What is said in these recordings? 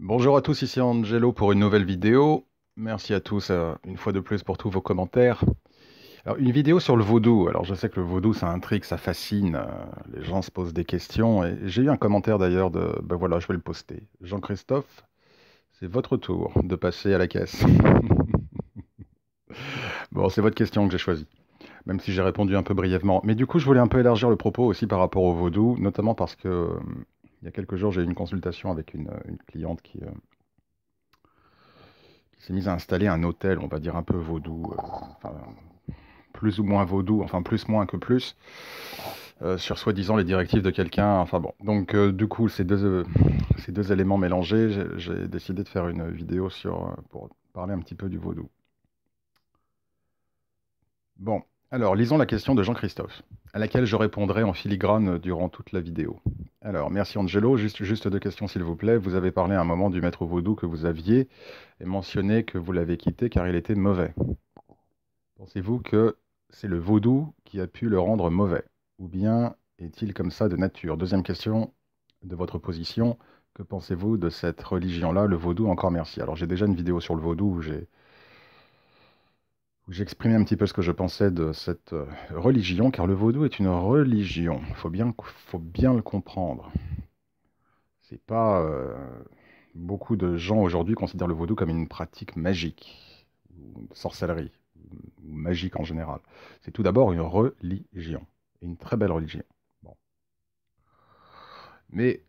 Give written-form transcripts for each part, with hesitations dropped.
Bonjour à tous, ici Angelo pour une nouvelle vidéo. Merci à tous une fois de plus pour tous vos commentaires. Alors, une vidéo sur le vaudou. Alors, je sais que le vaudou, ça intrigue, ça fascine. Les gens se posent des questions. Et j'ai eu un commentaire d'ailleurs de. Ben voilà, je vais le poster. Jean-Christophe, c'est votre tour de passer à la caisse. Bon, c'est votre question que j'ai choisie, même si j'ai répondu un peu brièvement. Mais du coup, je voulais un peu élargir le propos aussi par rapport au vaudou, notamment parce que il y a quelques jours, j'ai eu une consultation avec une cliente qui s'est mise à installer un hôtel, on va dire un peu vaudou, enfin, plus ou moins vaudou, enfin plus moins que plus, sur soi-disant les directives de quelqu'un. Enfin bon, donc du coup, ces deux éléments mélangés, j'ai décidé de faire une vidéo pour parler un petit peu du vaudou. Bon, alors lisons la question de Jean-Christophe, à laquelle je répondrai en filigrane durant toute la vidéo. Alors, merci Angelo, juste deux questions s'il vous plaît. Vous avez parlé à un moment du maître vaudou que vous aviez et mentionné que vous l'avez quitté car il était mauvais. Pensez-vous que c'est le vaudou qui a pu le rendre mauvais? Ou bien est-il comme ça de nature? Deuxième question de votre position. Que pensez-vous de cette religion-là, le vaudou? Encore merci. Alors j'ai déjà une vidéo sur le vaudou où j'ai exprimé un petit peu ce que je pensais de cette religion, car le vaudou est une religion. Faut bien le comprendre. C'est pas beaucoup de gens aujourd'hui considèrent le vaudou comme une pratique magique, ou de sorcellerie, ou magique en général. C'est tout d'abord une religion, et une très belle religion. Bon. Mais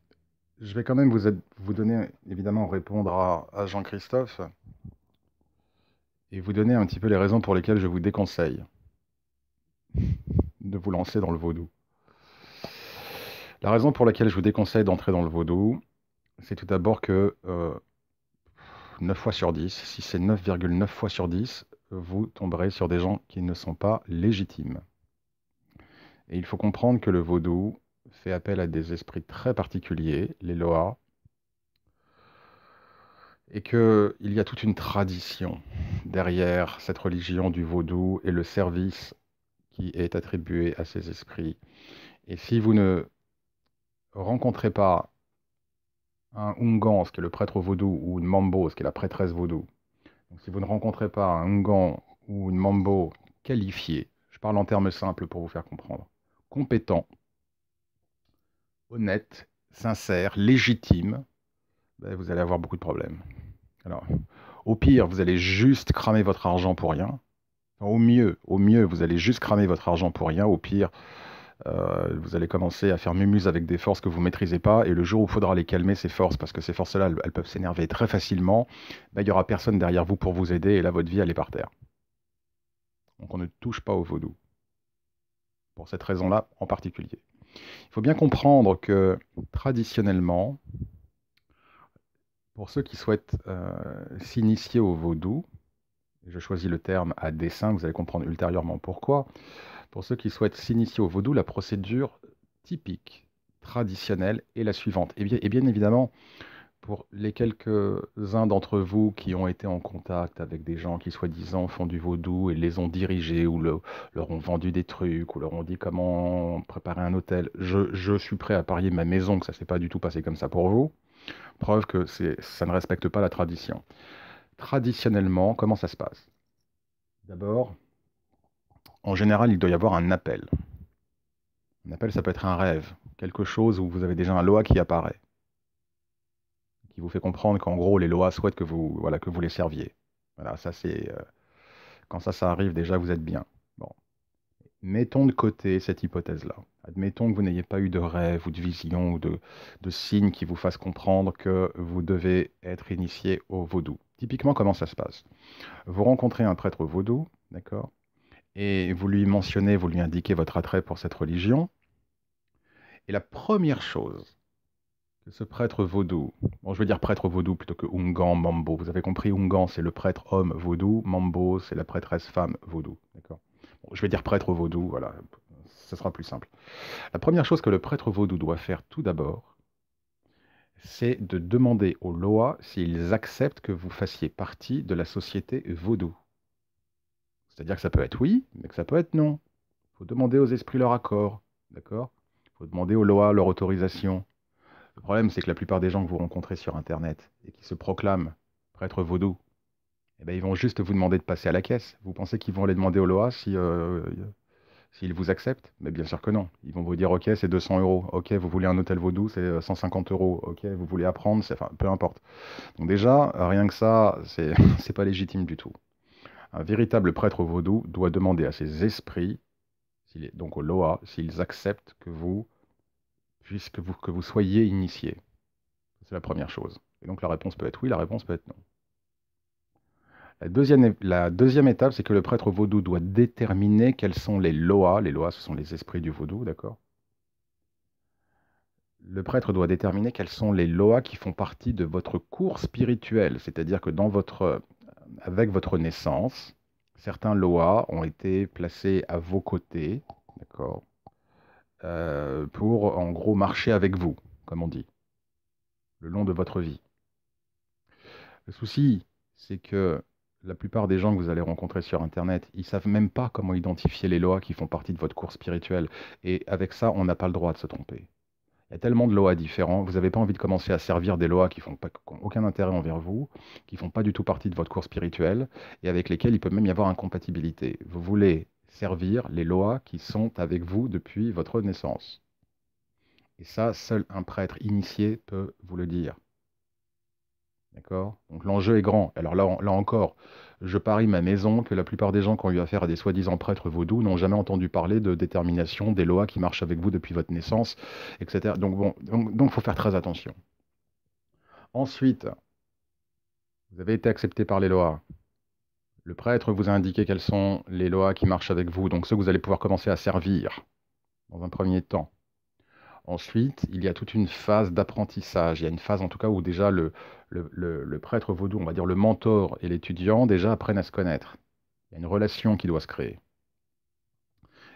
je vais quand même vous donner, évidemment, répondre à Jean-Christophe, et vous donner un petit peu les raisons pour lesquelles je vous déconseille de vous lancer dans le vaudou. La raison pour laquelle je vous déconseille d'entrer dans le vaudou, c'est tout d'abord que 9 fois sur 10, si c'est 9,9 fois sur 10, vous tomberez sur des gens qui ne sont pas légitimes. Et il faut comprendre que le vaudou fait appel à des esprits très particuliers, les Loas, et qu'il y a toute une tradition derrière cette religion du vaudou et le service qui est attribué à ces esprits. Et si vous ne rencontrez pas un Ungan, ce qui est le prêtre vaudou, ou une Mambo, ce qui est la prêtresse vaudou, donc si vous ne rencontrez pas un Ungan ou une Mambo qualifié, je parle en termes simples pour vous faire comprendre, compétent, honnête, sincère, légitime, ben, vous allez avoir beaucoup de problèmes. Alors, au pire, vous allez juste cramer votre argent pour rien. Enfin, au mieux, vous allez juste cramer votre argent pour rien. Au pire, vous allez commencer à faire mumuse avec des forces que vous ne maîtrisez pas. Et le jour où il faudra les calmer, ces forces, parce que ces forces-là, elles peuvent s'énerver très facilement, ben, il n'y aura personne derrière vous pour vous aider. Et là, votre vie, elle est par terre. Donc, on ne touche pas au vaudou. Pour cette raison-là en particulier. Il faut bien comprendre que traditionnellement, pour ceux qui souhaitent s'initier au vaudou, je choisis le terme à dessein, vous allez comprendre ultérieurement pourquoi. Pour ceux qui souhaitent s'initier au vaudou, la procédure typique, traditionnelle, est la suivante. Et bien évidemment, pour les quelques-uns d'entre vous qui ont été en contact avec des gens qui soi-disant font du vaudou et les ont dirigés ou leur ont vendu des trucs ou leur ont dit comment préparer un hôtel, je suis prêt à parier ma maison que ça ne s'est pas du tout passé comme ça pour vous. Preuve que ça ne respecte pas la tradition. Traditionnellement, comment ça se passe? D'abord, en général, il doit y avoir un appel. Un appel, ça peut être un rêve, quelque chose où vous avez déjà un Loa qui apparaît, qui vous fait comprendre qu'en gros, les Loas souhaitent que vous, voilà, que vous les serviez. Voilà, ça c'est quand ça arrive, déjà, vous êtes bien. Bon, mettons de côté cette hypothèse-là. Admettons que vous n'ayez pas eu de rêve ou de vision ou de signe qui vous fasse comprendre que vous devez être initié au vaudou. Typiquement, comment ça se passe? Vous rencontrez un prêtre vaudou, d'accord? Et vous lui mentionnez, vous lui indiquez votre attrait pour cette religion. Et la première chose que ce prêtre vaudou, bon, je vais dire prêtre vaudou plutôt que Ungan, Mambo. Vous avez compris, Ungan, c'est le prêtre homme vaudou, Mambo, c'est la prêtresse femme vaudou, d'accord? Bon, je vais dire prêtre vaudou, voilà, ce sera plus simple. La première chose que le prêtre vaudou doit faire tout d'abord, c'est de demander aux Loas s'ils acceptent que vous fassiez partie de la société vaudou. C'est-à-dire que ça peut être oui, mais que ça peut être non. Il faut demander aux esprits leur accord, d'accord? Il faut demander aux Loas leur autorisation. Le problème, c'est que la plupart des gens que vous rencontrez sur Internet et qui se proclament prêtres vaudous, eh ben, ils vont juste vous demander de passer à la caisse. Vous pensez qu'ils vont aller demander au Loa si, s'ils vous acceptent? Mais bien sûr que non. Ils vont vous dire, OK, c'est 200 euros. OK, vous voulez un hôtel vaudou, c'est 150 euros. OK, vous voulez apprendre, c'est, enfin, peu importe. Donc déjà, rien que ça, c'est c'est pas légitime du tout. Un véritable prêtre vaudou doit demander à ses esprits, donc au Loa, s'ils acceptent que vous, que vous soyez initié. C'est la première chose. Et donc la réponse peut être oui, la réponse peut être non. La deuxième étape, c'est que le prêtre vaudou doit déterminer quels sont les loas. Les loas, ce sont les esprits du vaudou, d'accord? Le prêtre doit déterminer quels sont les loas qui font partie de votre cours spirituel. C'est-à-dire que avec votre naissance, certains loas ont été placés à vos côtés, d'accord, pour en gros marcher avec vous, comme on dit, le long de votre vie. Le souci, c'est que la plupart des gens que vous allez rencontrer sur Internet, ils savent même pas comment identifier les lois qui font partie de votre cours spirituel. Et avec ça, on n'a pas le droit de se tromper. Il y a tellement de lois différents, vous n'avez pas envie de commencer à servir des lois qui n'ont aucun intérêt envers vous, qui ne font pas du tout partie de votre cours spirituel, et avec lesquelles il peut même y avoir incompatibilité. Vous voulez servir les lois qui sont avec vous depuis votre naissance. Et ça, seul un prêtre initié peut vous le dire. D'accord? Donc l'enjeu est grand. Alors là encore, je parie ma maison que la plupart des gens qui ont eu affaire à des soi-disant prêtres vaudous n'ont jamais entendu parler de détermination, des lois qui marchent avec vous depuis votre naissance, etc. Donc bon, donc faut faire très attention. Ensuite, vous avez été accepté par les lois. Le prêtre vous a indiqué quelles sont les lois qui marchent avec vous, donc ceux que vous allez pouvoir commencer à servir dans un premier temps. Ensuite, il y a toute une phase d'apprentissage. Il y a une phase en tout cas où déjà le prêtre vaudou, on va dire le mentor et l'étudiant, déjà apprennent à se connaître. Il y a une relation qui doit se créer.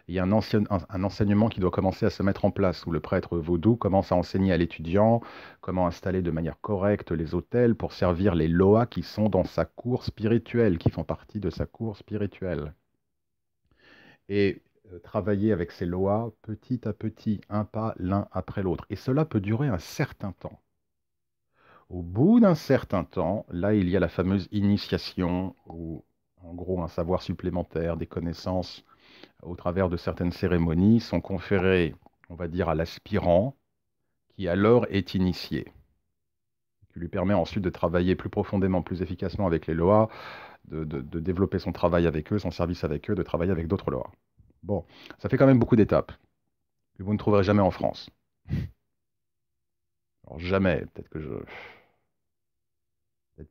Il y a un enseignement qui doit commencer à se mettre en place, où le prêtre vaudou commence à enseigner à l'étudiant comment installer de manière correcte les autels pour servir les loas qui sont dans sa cour spirituelle, qui font partie de sa cour spirituelle. Et travailler avec ces loas petit à petit, un pas l'un après l'autre. Et cela peut durer un certain temps. Au bout d'un certain temps, là, il y a la fameuse initiation, ou en gros un savoir supplémentaire, des connaissances au travers de certaines cérémonies sont conférées, on va dire, à l'aspirant, qui alors est initié, qui lui permet ensuite de travailler plus profondément, plus efficacement avec les loas, de développer son travail avec eux, son service avec eux, de travailler avec d'autres loas. Bon, ça fait quand même beaucoup d'étapes que vous ne trouverez jamais en France. Alors jamais, peut-être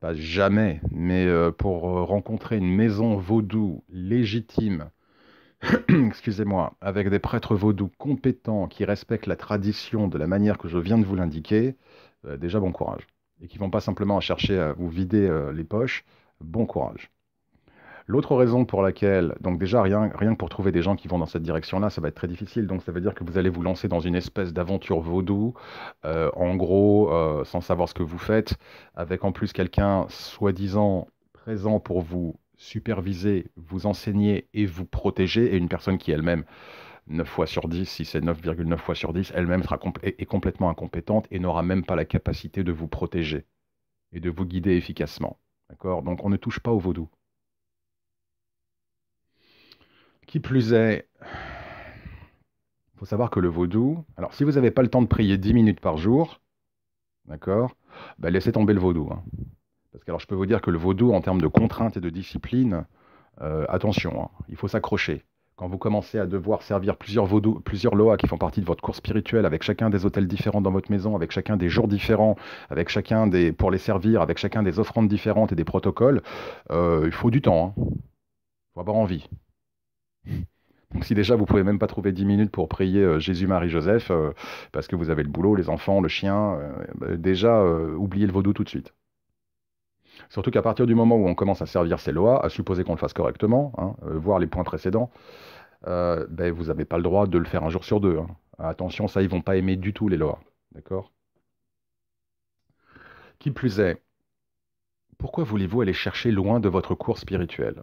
pas jamais, mais pour rencontrer une maison vaudou légitime, excusez-moi, avec des prêtres vaudous compétents qui respectent la tradition de la manière que je viens de vous l'indiquer, déjà bon courage. Et qui ne vont pas simplement chercher à vous vider les poches, bon courage. L'autre raison pour laquelle, donc déjà rien que pour trouver des gens qui vont dans cette direction-là, ça va être très difficile. Donc ça veut dire que vous allez vous lancer dans une espèce d'aventure vaudou, en gros, sans savoir ce que vous faites, avec en plus quelqu'un soi-disant présent pour vous superviser, vous enseigner et vous protéger, et une personne qui elle-même, 9 fois sur 10, si c'est 9,9 fois sur 10, elle-même est complètement incompétente et n'aura même pas la capacité de vous protéger et de vous guider efficacement. D'accord? Donc on ne touche pas au vaudou. Qui plus est, il faut savoir que le vaudou, alors si vous n'avez pas le temps de prier 10 minutes par jour, d'accord, bah laissez tomber le vaudou, hein. Parce que alors, je peux vous dire que le vaudou, en termes de contraintes et de discipline, attention, hein, il faut s'accrocher. Quand vous commencez à devoir servir plusieurs vaudous, plusieurs loas qui font partie de votre cours spirituel, avec chacun des hôtels différents dans votre maison, avec chacun des jours différents, avec chacun des, pour les servir, avec chacun des offrandes différentes et des protocoles, il faut du temps, hein. Il faut avoir envie. Donc si déjà vous pouvez même pas trouver 10 minutes pour prier Jésus, Marie, Joseph, parce que vous avez le boulot, les enfants, le chien, déjà oubliez le vaudou tout de suite. Surtout qu'à partir du moment où on commence à servir ces lois, à supposer qu'on le fasse correctement, hein, voir les points précédents, vous n'avez pas le droit de le faire un jour sur deux, hein. Attention, ça, ils vont pas aimer du tout les lois. D'accord? Qui plus est, pourquoi voulez-vous aller chercher loin de votre cours spirituel?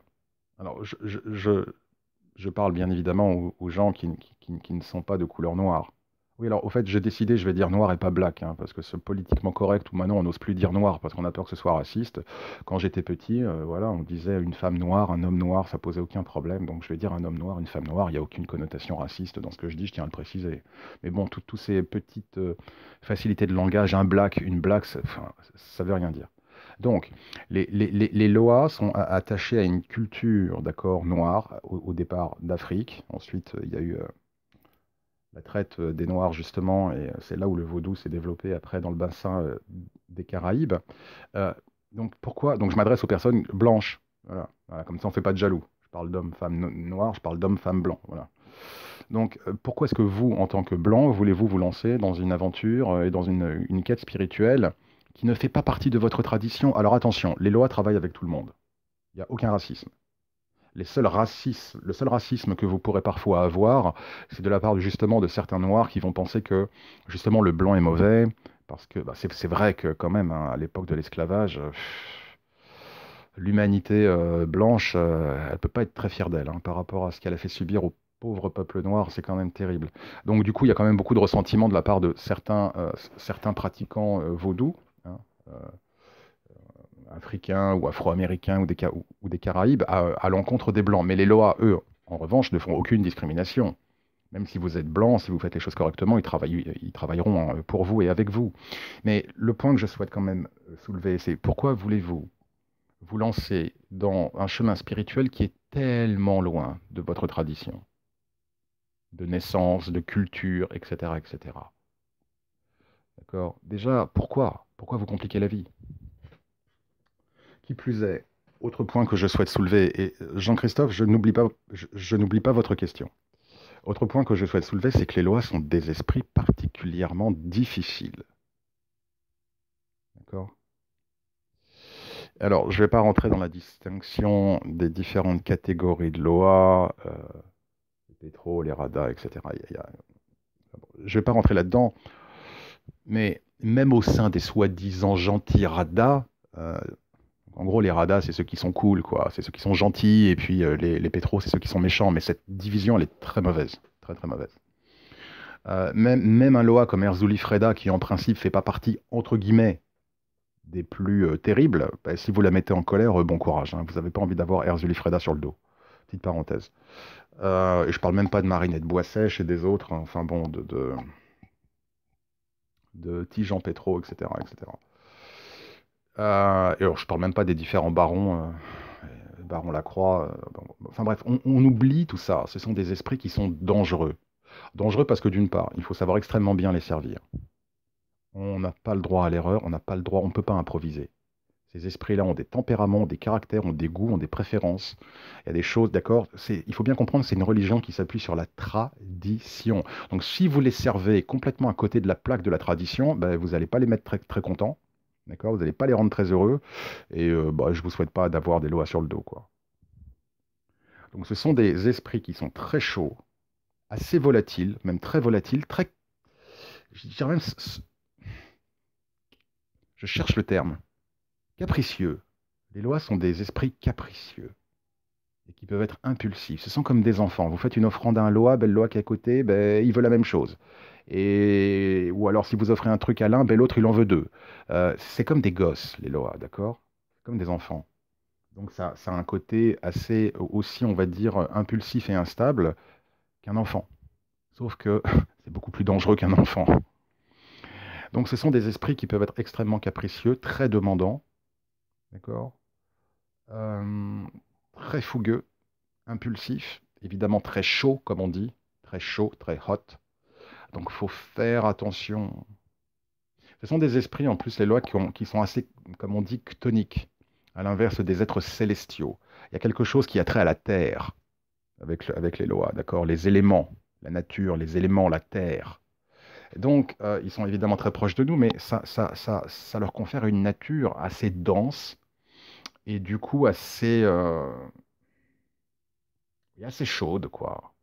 Alors, je parle bien évidemment aux gens qui ne sont pas de couleur noire. Oui, alors au fait, j'ai décidé, je vais dire noir et pas black, hein, parce que c'est politiquement correct, ou maintenant on n'ose plus dire noir parce qu'on a peur que ce soit raciste. Quand j'étais petit, voilà, on disait une femme noire, un homme noir, ça posait aucun problème. Donc je vais dire un homme noir, une femme noire, il n'y a aucune connotation raciste dans ce que je dis, je tiens à le préciser. Mais bon, toutes ces petites facilités de langage, un black, une black, enfin, ça veut rien dire. Donc, les Loas sont attachés à une culture, d'accord, noire, au départ d'Afrique. Ensuite, il y a eu la traite des Noirs, justement, et c'est là où le vaudou s'est développé après dans le bassin des Caraïbes. Euh, donc pourquoi? Donc je m'adresse aux personnes blanches. Voilà. Voilà, comme ça, on ne fait pas de jaloux. Je parle d'hommes, femmes noirs, je parle d'hommes, femmes blancs. Voilà. Donc pourquoi est-ce que vous, en tant que blanc, voulez-vous vous lancer dans une aventure et dans une quête spirituelle qui ne fait pas partie de votre tradition? Alors attention, les lois travaillent avec tout le monde. Il n'y a aucun racisme. Le seul racisme que vous pourrez parfois avoir, c'est de la part justement de certains noirs qui vont penser que justement le blanc est mauvais, parce que bah, c'est vrai que quand même, hein, à l'époque de l'esclavage, l'humanité blanche, elle peut pas être très fière d'elle, hein, par rapport à ce qu'elle a fait subir au pauvre peuple noir, c'est quand même terrible. Donc du coup, il y a quand même beaucoup de ressentiment de la part de certains pratiquants vaudous, hein, euh, africains ou afro-américains ou des Caraïbes à l'encontre des Blancs. Mais les Loa, eux, en revanche, ne font aucune discrimination. Même si vous êtes blanc, si vous faites les choses correctement, ils travailleront hein, pour vous et avec vous. Mais le point que je souhaite quand même soulever, c'est pourquoi voulez-vous vous lancer dans un chemin spirituel qui est tellement loin de votre tradition, de naissance, de culture, etc., etc. D'accord? Déjà, pourquoi? Pourquoi vous compliquer la vie? Qui plus est, autre point que je souhaite soulever, et Jean-Christophe, je n'oublie pas votre question. Autre point que je souhaite soulever, c'est que les lois sont des esprits particulièrement difficiles. D'accord? Alors, je ne vais pas rentrer dans la distinction des différentes catégories de lois, les pétros, les radas, etc. Je ne vais pas rentrer là-dedans, mais même au sein des soi-disant gentils radas, en gros, les radas, c'est ceux qui sont cool, quoi. C'est ceux qui sont gentils, et puis les pétros, c'est ceux qui sont méchants. Mais cette division, elle est très mauvaise. Très, très mauvaise. Même un Loa comme Erzuli Freda, qui en principe fait pas partie, entre guillemets, des plus terribles, bah, si vous la mettez en colère, bon courage. Hein. Vous n'avez pas envie d'avoir Erzuli Freda sur le dos. Petite parenthèse. Et je parle même pas de Marinette Boissèche et des autres, hein. Enfin bon, de Tijan Petro, etc., etc. Et alors, je parle même pas des différents barons, baron Lacroix. Bon, enfin bref, on oublie tout ça. Ce sont des esprits qui sont dangereux. Dangereux parce que d'une part, il faut savoir extrêmement bien les servir. On n'a pas le droit à l'erreur, on n'a pas le droit, on ne peut pas improviser. Ces esprits-là ont des tempéraments, ont des caractères, ont des goûts, ont des préférences. Il y a des choses, d'accord. Il faut bien comprendre que c'est une religion qui s'appuie sur la tradition. Donc si vous les servez complètement à côté de la plaque de la tradition, ben, vous n'allez pas les mettre très, très contents. D'accord? Vous n'allez pas les rendre très heureux. Et bah, je ne vous souhaite pas d'avoir des lois sur le dos, quoi. Donc ce sont des esprits qui sont très chauds, assez volatiles, même très volatiles, très, je dirais même, je cherche le terme, capricieux. Les lois sont des esprits capricieux et qui peuvent être impulsifs. Ce sont comme des enfants. Vous faites une offrande à un loa, ben, le loa qui est à côté, ben, il veut la même chose. Ou alors si vous offrez un truc à l'un, ben, l'autre il en veut deux. C'est comme des gosses, les loas, d'accord? Comme des enfants. Donc ça a un côté assez aussi, on va dire, impulsif et instable qu'un enfant. Sauf que c'est beaucoup plus dangereux qu'un enfant. Donc ce sont des esprits qui peuvent être extrêmement capricieux, très demandants, d'accord? Euh, Très fougueux, impulsifs, évidemment très chauds, comme on dit, très chaud, très hot. Donc il faut faire attention. Ce sont des esprits, en plus, les lois qui sont assez, comme on dit, chtoniques, à l'inverse des êtres célestiaux. Il y a quelque chose qui a trait à la terre avec les lois, d'accord? Les éléments, la nature, les éléments, la terre. Donc, ils sont évidemment très proches de nous, mais ça leur confère une nature assez dense et du coup assez chaude, quoi.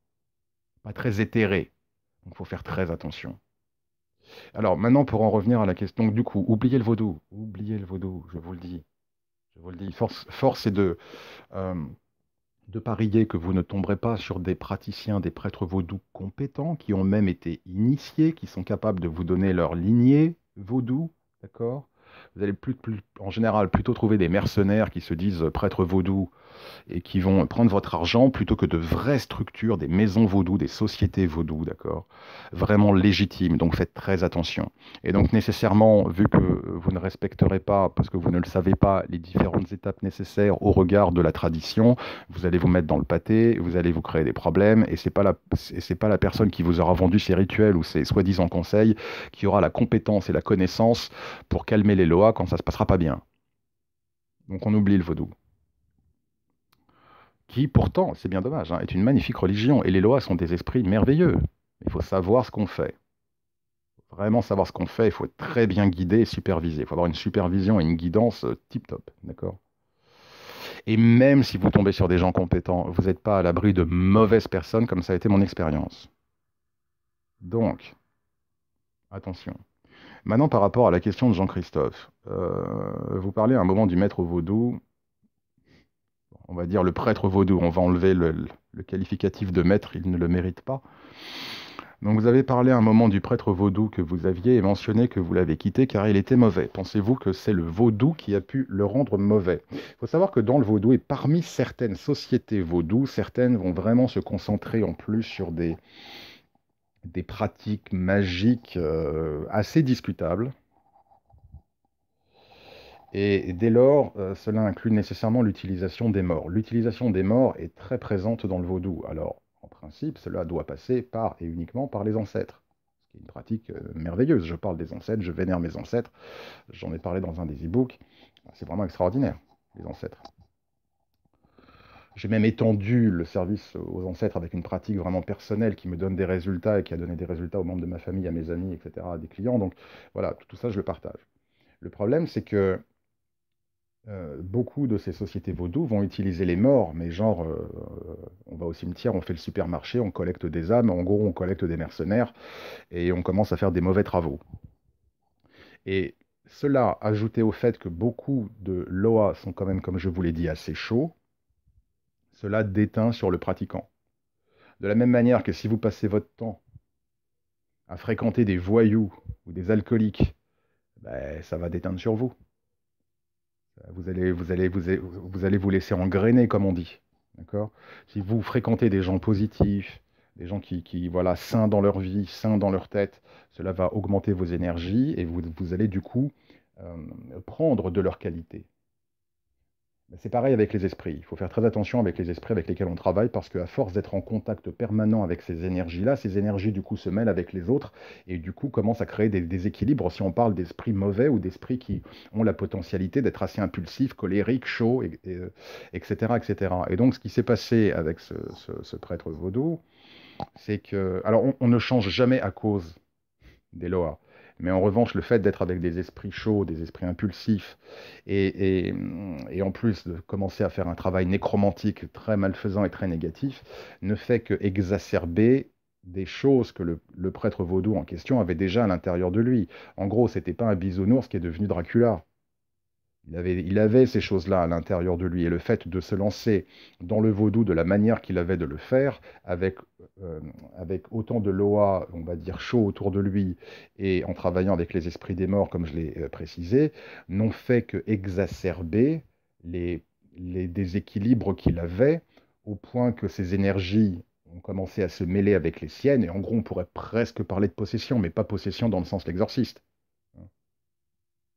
Pas très éthérée. Donc, il faut faire très attention. Alors, maintenant, pour en revenir à la question, donc, du coup, oubliez le vaudou. Oubliez le vaudou, je vous le dis. Je vous le dis. Force est de, euh, de parier que vous ne tomberez pas sur des praticiens, des prêtres vaudous compétents, qui ont même été initiés, qui sont capables de vous donner leur lignée vaudou, d'accord? Vous allez en général plutôt trouver des mercenaires qui se disent prêtres vaudous et qui vont prendre votre argent plutôt que de vraies structures, des maisons vaudou, des sociétés vaudou, d'accord? Vraiment légitimes, donc faites très attention. Et donc nécessairement, vu que vous ne respecterez pas, parce que vous ne le savez pas, les différentes étapes nécessaires au regard de la tradition, vous allez vous mettre dans le pâté, vous allez vous créer des problèmes, et c'est pas la personne qui vous aura vendu ces rituels ou ces soi-disant conseils qui aura la compétence et la connaissance pour calmer les lois quand ça se passera pas bien. Donc on oublie le vaudou qui pourtant, c'est bien dommage, hein, est une magnifique religion, et les lois sont des esprits merveilleux. Il faut savoir ce qu'on fait. Il faut vraiment savoir ce qu'on fait, il faut être très bien guidé et supervisé. Il faut avoir une supervision et une guidance tip-top, d'accord? Et même si vous tombez sur des gens compétents, vous n'êtes pas à l'abri de mauvaises personnes, comme ça a été mon expérience. Donc, attention. Maintenant, par rapport à la question de Jean-Christophe, vous parlez à un moment du maître vaudou, on va dire le prêtre vaudou, on va enlever le qualificatif de maître, il ne le mérite pas. Donc vous avez parlé un moment du prêtre vaudou que vous aviez et mentionné que vous l'avez quitté car il était mauvais. Pensez-vous que c'est le vaudou qui a pu le rendre mauvais? Il faut savoir que dans le vaudou et parmi certaines sociétés vaudou, certaines vont vraiment se concentrer en plus sur des pratiques magiques assez discutables. Et dès lors, cela inclut nécessairement l'utilisation des morts. L'utilisation des morts est très présente dans le vaudou. Alors, en principe, cela doit passer par et uniquement par les ancêtres. Ce qui est une pratique merveilleuse. Je parle des ancêtres, je vénère mes ancêtres. J'en ai parlé dans un des e-books. C'est vraiment extraordinaire, les ancêtres. J'ai même étendu le service aux ancêtres avec une pratique vraiment personnelle qui me donne des résultats et qui a donné des résultats aux membres de ma famille, à mes amis, etc., à des clients. Donc voilà, tout ça, je le partage. Le problème, c'est que beaucoup de ces sociétés vaudou vont utiliser les morts, mais genre, on va au cimetière, on fait le supermarché, on collecte des âmes, en gros, on collecte des mercenaires, et on commence à faire des mauvais travaux. Et cela, ajouté au fait que beaucoup de loas sont quand même, comme je vous l'ai dit, assez chauds, cela déteint sur le pratiquant. De la même manière que si vous passez votre temps à fréquenter des voyous ou des alcooliques, ben, ça va déteindre sur vous. Vous allez vous laisser engrainer, comme on dit. D'accord? Si vous fréquentez des gens positifs, des gens voilà, sains dans leur vie, sains dans leur tête, cela va augmenter vos énergies et vous allez du coup euh, prendre de leur qualité. C'est pareil avec les esprits. Il faut faire très attention avec les esprits avec lesquels on travaille parce qu'à force d'être en contact permanent avec ces énergies-là, ces énergies du coup se mêlent avec les autres et du coup commencent à créer des déséquilibres si on parle d'esprits mauvais ou d'esprits qui ont la potentialité d'être assez impulsifs, colériques, chauds, etc., etc. Et donc ce qui s'est passé avec ce prêtre vaudou, c'est que... Alors on ne change jamais à cause des loas. Mais en revanche, le fait d'être avec des esprits chauds, des esprits impulsifs, et en plus de commencer à faire un travail nécromantique très malfaisant et très négatif, ne fait que exacerber des choses que le prêtre vaudou en question avait déjà à l'intérieur de lui. En gros, c'était pas un bisounours qui est devenu Dracula. Il avait ces choses-là à l'intérieur de lui. Et le fait de se lancer dans le vaudou de la manière qu'il avait de le faire, euh, avec autant de loa, on va dire, chaud autour de lui, et en travaillant avec les esprits des morts, comme je l'ai précisé, n'ont fait que exacerber les, les déséquilibres qu'il avait, au point que ses énergies ont commencé à se mêler avec les siennes. Et en gros, on pourrait presque parler de possession, mais pas possession dans le sens l'exorciste.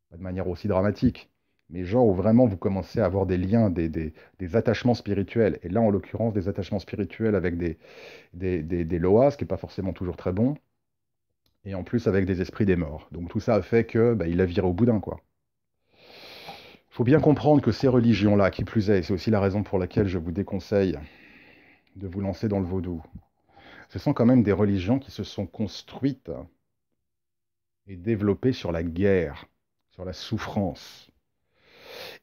Pas de manière aussi dramatique, mais genre où vraiment vous commencez à avoir des liens, des attachements spirituels. Et là, en l'occurrence, des attachements spirituels avec des loas, ce qui n'est pas forcément toujours très bon, et en plus avec des esprits des morts. Donc tout ça a fait que bah, il a viré au boudin, quoi. Il faut bien comprendre que ces religions-là, qui plus est, c'est aussi la raison pour laquelle je vous déconseille de vous lancer dans le vaudou, ce sont quand même des religions qui se sont construites et développées sur la guerre, sur la souffrance.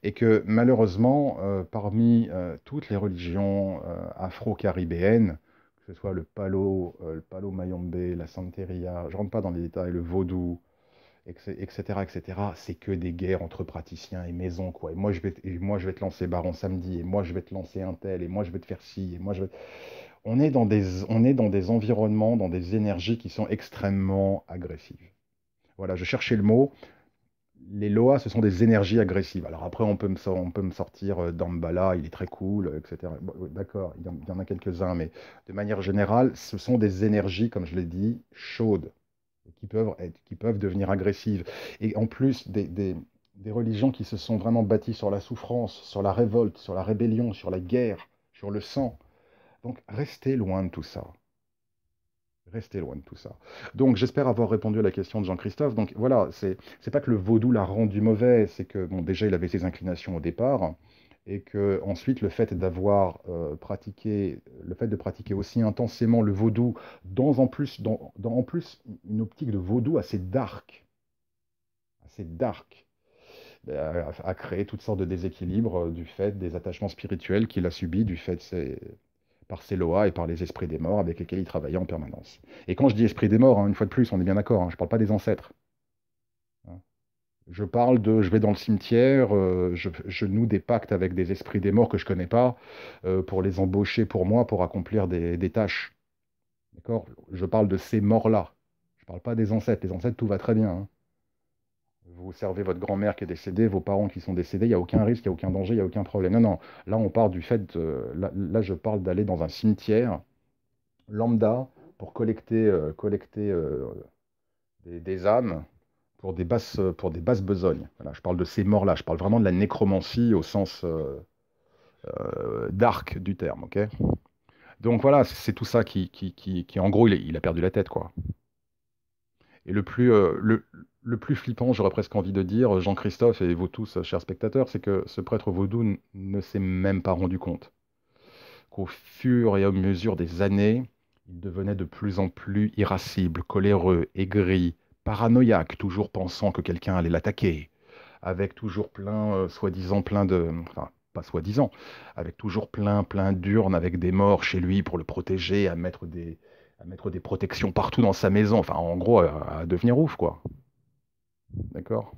Et que malheureusement, parmi toutes les religions afro-caribéennes, que ce soit le palo mayombe, la santeria, je ne rentre pas dans les détails, le vaudou, etc., etc. C'est que des guerres entre praticiens et maisons, quoi. Et moi, je vais te lancer Baron samedi, et moi, je vais te lancer un tel, et moi, je vais te faire ci, et moi, je vais... On est dans des environnements, dans des énergies qui sont extrêmement agressives. Voilà, je cherchais le mot. Les Loas, ce sont des énergies agressives. Alors après, on peut me sortir Dambala, il est très cool, etc. Bon, ouais, d'accord, il y en a quelques-uns, mais de manière générale, ce sont des énergies, comme je l'ai dit, chaudes, et qui peuvent devenir agressives. Et en plus, des religions qui se sont vraiment bâties sur la souffrance, sur la révolte, sur la rébellion, sur la guerre, sur le sang. Donc, restez loin de tout ça. Restez loin de tout ça. Donc, j'espère avoir répondu à la question de Jean-Christophe. Donc, voilà, c'est pas que le vaudou l'a rendu mauvais, c'est que, bon, déjà, il avait ses inclinations au départ, et que, ensuite, le fait de pratiquer aussi intensément le vaudou, en plus une optique de vaudou assez dark, a créé toutes sortes de déséquilibres du fait des attachements spirituels qu'il a subis, par ses lois et par les esprits des morts avec lesquels il travaillait en permanence. Et quand je dis esprit des morts, hein, une fois de plus, on est bien d'accord, hein, je ne parle pas des ancêtres, hein. Je vais dans le cimetière, je noue des pactes avec des esprits des morts que je ne connais pas, pour les embaucher pour moi, pour accomplir des tâches. D'accord? Je parle de ces morts-là. Je ne parle pas des ancêtres. Les ancêtres, tout va très bien, hein. Vous servez votre grand-mère qui est décédée, vos parents qui sont décédés, il n'y a aucun risque, il n'y a aucun danger, il n'y a aucun problème. Non, non. Là, on part du fait, là, je parle d'aller dans un cimetière lambda pour collecter des âmes pour des basses besognes. Voilà, je parle de ces morts-là. Je parle vraiment de la nécromancie au sens dark du terme. Ok. Donc voilà, c'est tout ça qui, en gros, il a perdu la tête, quoi. Et le plus flippant, j'aurais presque envie de dire, Jean-Christophe et vous tous, chers spectateurs, c'est que ce prêtre vaudou ne s'est même pas rendu compte qu'au fur et à mesure des années, il devenait de plus en plus irascible, coléreux, aigri, paranoïaque, toujours pensant que quelqu'un allait l'attaquer, avec toujours soi-disant plein de... Enfin, pas soi-disant, avec toujours plein d'urnes avec des morts chez lui pour le protéger, à mettre des protections partout dans sa maison, enfin, en gros, à devenir ouf, quoi. D'accord?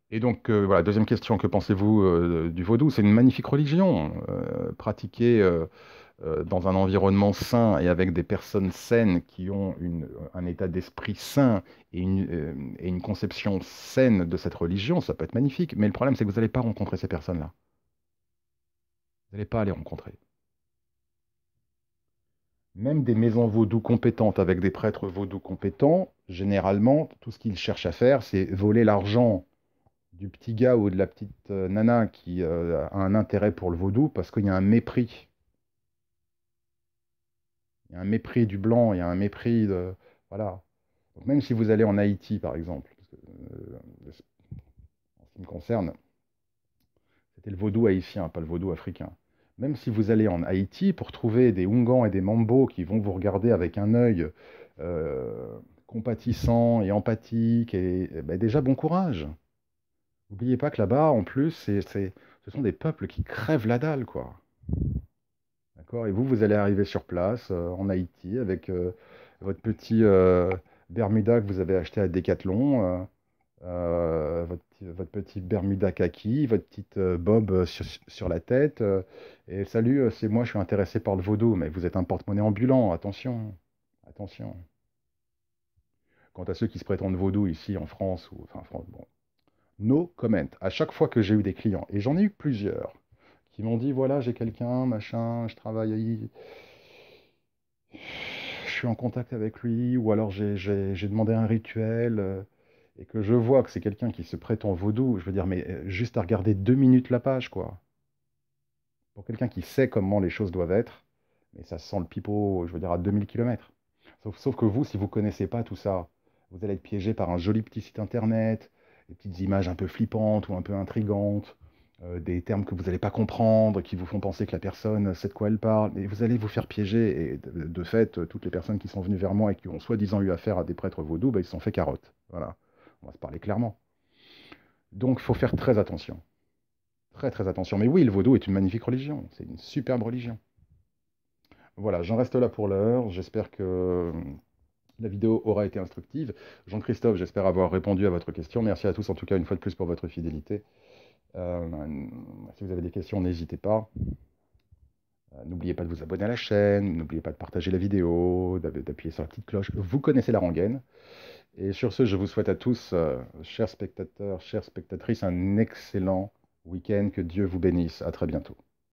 Et donc, voilà, deuxième question, que pensez-vous du vaudou? C'est une magnifique religion, pratiquée dans un environnement sain et avec des personnes saines qui ont un état d'esprit sain et une conception saine de cette religion, ça peut être magnifique. Mais le problème, c'est que vous n'allez pas rencontrer ces personnes-là. Vous n'allez pas les rencontrer. Même des maisons vaudou compétentes avec des prêtres vaudou compétents, généralement, tout ce qu'ils cherchent à faire, c'est voler l'argent du petit gars ou de la petite nana qui a un intérêt pour le vaudou parce qu'il y a un mépris. Il y a un mépris du blanc, il y a un mépris de... Voilà. Donc même si vous allez en Haïti, par exemple, parce que, en ce qui me concerne, c'était le vaudou haïtien, pas le vaudou africain. Même si vous allez en Haïti pour trouver des Oungans et des Mambos qui vont vous regarder avec un œil euh, compatissant et empathique, ben déjà bon courage. N'oubliez pas que là-bas, en plus, ce sont des peuples qui crèvent la dalle, quoi. D'accord? Et vous allez arriver sur place, en Haïti, avec votre petit Bermuda que vous avez acheté à Decathlon, votre petit Bermuda kaki, votre petite bob sur la tête. Et salut, c'est moi, je suis intéressé par le vaudou, mais vous êtes un porte-monnaie ambulant, attention, attention. Quant à ceux qui se prétendent vaudou ici en France, ou enfin, bon, no comment. À chaque fois que j'ai eu des clients, et j'en ai eu plusieurs, qui m'ont dit, voilà, j'ai quelqu'un, machin, je travaille, je suis en contact avec lui, ou alors j'ai demandé un rituel, et que je vois que c'est quelqu'un qui se prétend vaudou, je veux dire, mais juste à regarder 2 minutes la page, quoi. Pour quelqu'un qui sait comment les choses doivent être, mais ça sent le pipeau, je veux dire, à 2000 km. Sauf que vous, si vous connaissez pas tout ça, vous allez être piégé par un joli petit site internet, des petites images un peu flippantes ou un peu intrigantes, des termes que vous n'allez pas comprendre, qui vous font penser que la personne sait de quoi elle parle, et vous allez vous faire piéger. Et de fait, toutes les personnes qui sont venues vers moi et qui ont soi-disant eu affaire à des prêtres vaudous, bah, ils se sont fait carotte. Voilà, on va se parler clairement. Donc, il faut faire très attention. Très très attention. Mais oui, le vaudou est une magnifique religion. C'est une superbe religion. Voilà, j'en reste là pour l'heure. J'espère que La vidéo aura été instructive. Jean-Christophe, j'espère avoir répondu à votre question. Merci à tous en tout cas une fois de plus pour votre fidélité. Euh, Si vous avez des questions, n'hésitez pas. N'oubliez pas de vous abonner à la chaîne, n'oubliez pas de partager la vidéo, d'appuyer sur la petite cloche. Vous connaissez la rengaine. Et sur ce, je vous souhaite à tous, chers spectateurs, chères spectatrices, un excellent week-end. Que Dieu vous bénisse. À très bientôt.